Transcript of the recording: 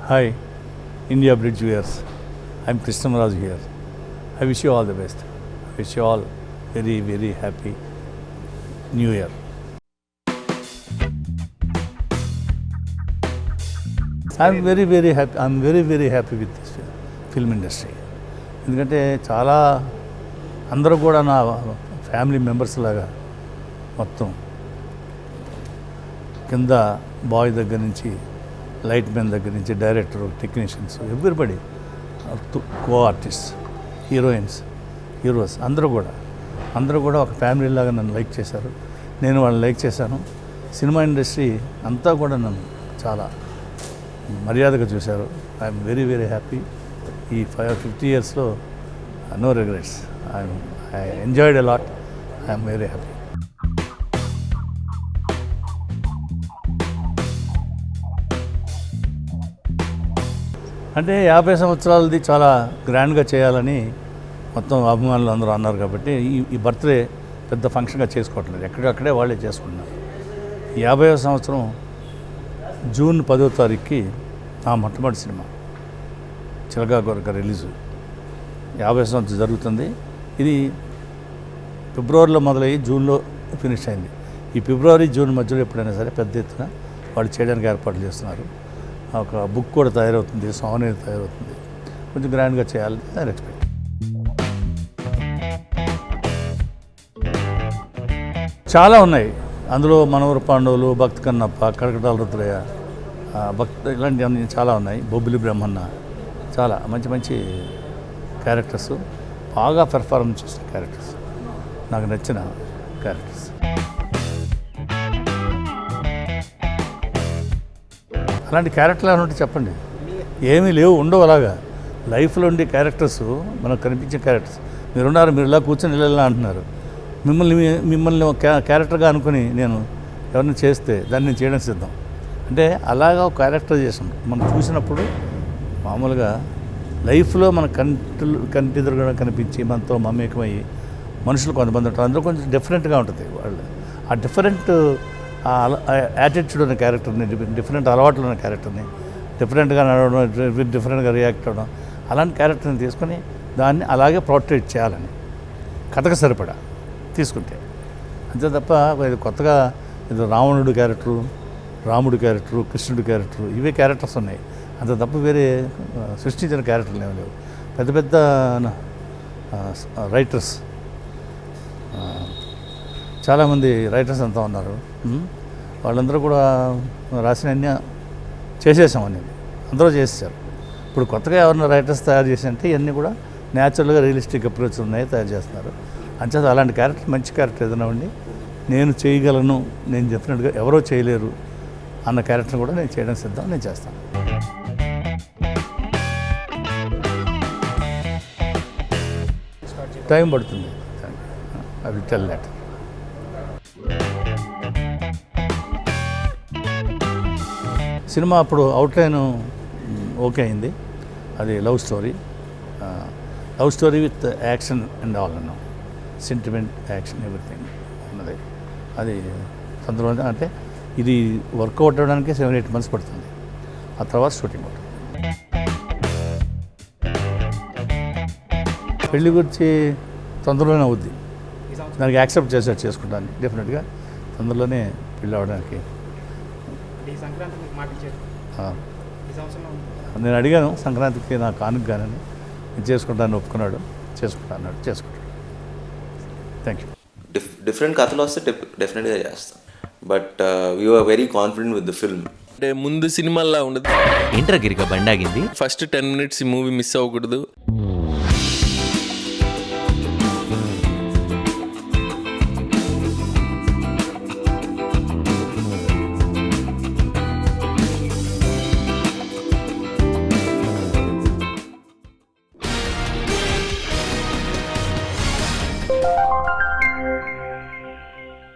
Hi, India Bridge viewers. I'm Krishnaraj here. I wish you all the best. I wish you all very, very happy New Year. I'm very, very happy. I'm very, very happy with this film industry. ఎందుకంటే చాలా అందరూ కూడా నా family members లాగా మొత్తం కింద bye దగ్గర నుంచి లైట్ మ్యాన్ దగ్గర నుంచి director technicians everybody co artist heroes అందరూ కూడా ఒక ఫ్యామిలీ లాగా నన్ను లైక్ చేశారు, నేను వాళ్ళని లైక్ చేశాను. సినిమా ఇండస్ట్రీ అంతా కూడా నన్ను చాలా మర్యాదగా చూశారు. I'm very very happy. ఈ 50 yearsలో no regrets. I enjoyed a lot. I'm very happy. అంటే 50 సంవత్సరాలది చాలా గ్రాండ్గా చేయాలని మొత్తం అభిమానులు అందరూ అన్నారు కాబట్టి ఈ బర్త్డే పెద్ద ఫంక్షన్గా చేసుకోవట్లేదు, ఎక్కడక్కడే వాళ్ళే చేసుకుంటున్నారు. 50వ సంవత్సరం జూన్ 10వ తారీఖుకి నా మొట్టమొదటి సినిమా చిలకా గోరక రిలీజు 50 సంవత్సరం జరుగుతుంది. ఇది ఫిబ్రవరిలో మొదలయ్యి జూన్లో ఫినిష్ అయింది. ఈ ఫిబ్రవరి జూన్ మధ్యలో ఎప్పుడైనా సరే పెద్ద ఎత్తున వాళ్ళు చేయడానికి ఏర్పాట్లు చేస్తున్నారు. ఒక బుక్ కూడా తయారవుతుంది, సాంగ్ అనేది తయారవుతుంది. కొంచెం గ్రాండ్గా చేయాలని నేను ఎక్స్పెక్ట్. చాలా ఉన్నాయి అందులో. మనవర పాండవులు, భక్తి కన్నప్ప, కడకటాల రుద్రయ్య, ఇలాంటివన్నీ చాలా ఉన్నాయి. బొబ్బిలి బ్రహ్మన్న, చాలా మంచి మంచి క్యారెక్టర్స్, బాగా పెర్ఫార్మెన్స్ చేసిన క్యారెక్టర్స్, నాకు నచ్చిన క్యారెక్టర్స్. అలాంటి క్యారెక్టర్లు అని ఉంటే చెప్పండి. ఏమీ లేవు, ఉండవు. అలాగా లైఫ్లో ఉండే క్యారెక్టర్స్, మనకు కనిపించే క్యారెక్టర్స్. మీరున్నారు, మీరు ఇలా కూర్చొని ఇలా అంటున్నారు. మిమ్మల్ని ఒక క్యారెక్టర్గా అనుకుని నేను ఎవరిని చేస్తే దాన్ని నేను చేయడం సిద్ధం. అంటే అలాగా ఒక క్యారెక్టరైజేషన్ మనం చూసినప్పుడు మామూలుగా లైఫ్లో మన కంటిదురుగా కనిపించి మనతో మమేకమయ్యి మనుషులు కొంతమంది ఉంటారు. అందులో కొంచెం డిఫరెంట్గా ఉంటుంది వాళ్ళు. ఆ డిఫరెంట్ యాటిట్యూడ్ ఉన్న క్యారెక్టర్ని, డిఫరెంట్ అలవాట్లు ఉన్న క్యారెక్టర్ని, డిఫరెంట్గా నడవడం, డిఫరెంట్గా రియాక్ట్ అవ్వడం, అలాంటి క్యారెక్టర్ని తీసుకొని దాన్ని అలాగే పోర్ట్రేట్ చేయాలని కథకు సరిపడా తీసుకుంటే అంతే తప్ప ఇది కొత్తగా ఇది రావణుడు క్యారెక్టరు, రాముడు క్యారెక్టరు, కృష్ణుడు క్యారెక్టరు, ఇవే క్యారెక్టర్స్ ఉన్నాయి. అంత తప్ప వేరే సృష్టించిన క్యారెక్టర్లు ఏమి లేవు. పెద్ద పెద్ద రైటర్స్, చాలామంది రైటర్స్ అంతా ఉన్నారు. వాళ్ళందరూ కూడా రాసిన అన్నీ చేసేసాం అనేది అందరూ చేసేసారు. ఇప్పుడు కొత్తగా ఎవరైనా రైటర్స్ తయారు చేసి అంటే ఇవన్నీ కూడా న్యాచురల్గా రియలిస్టిక్ అప్రోచ్ ఉన్నాయి తయారు చేస్తున్నారు. అంచేత అలాంటి క్యారెక్టర్, మంచి క్యారెక్టర్ ఏదైనా ఉండి నేను చేయగలను, నేను డెఫినెట్గా ఎవరో చేయలేరు అన్న క్యారెక్టర్ కూడా నేను చేయడం సిద్ధం, నేను చేస్తాను. టైం పడుతుంది. I will tell that. Cinema అప్పుడు అవుట్లైన్ ఓకే అయింది. అది love story with action and all అన్నాం. సెంటిమెంట్, యాక్షన్, ఎవ్రీథింగ్ ఉన్నది. అది అందులో అంటే ఇది వర్కౌట్ అవ్వడానికి 7-8 months పడుతుంది. ఆ తర్వాత షూటింగ్ అవుతుంది. పెళ్లి గురించి తొందరలోనే అవుద్ది. దానికి యాక్సెప్ట్ చేసుకుంటాను డెఫినెట్గా. తొందరలోనే పెళ్ళి అవ్వడానికి నేను అడిగాను సంక్రాంతికి నా కానుక కానీ నేను చేసుకుంటాను, ఒప్పుకున్నాడు. చేసుకుంటాను. Thank you. డిఫరెంట్ కథలు వస్తే డెఫినెట్గా చేస్తాను. But we are very confident with the film. అంటే ముందు సినిమాల్లో ఉండదు. ఏంట్రా గిరిక బండాగింది. ఫస్ట్ 10 minutes ఈ మూవీ మిస్ అవ్వకూడదు.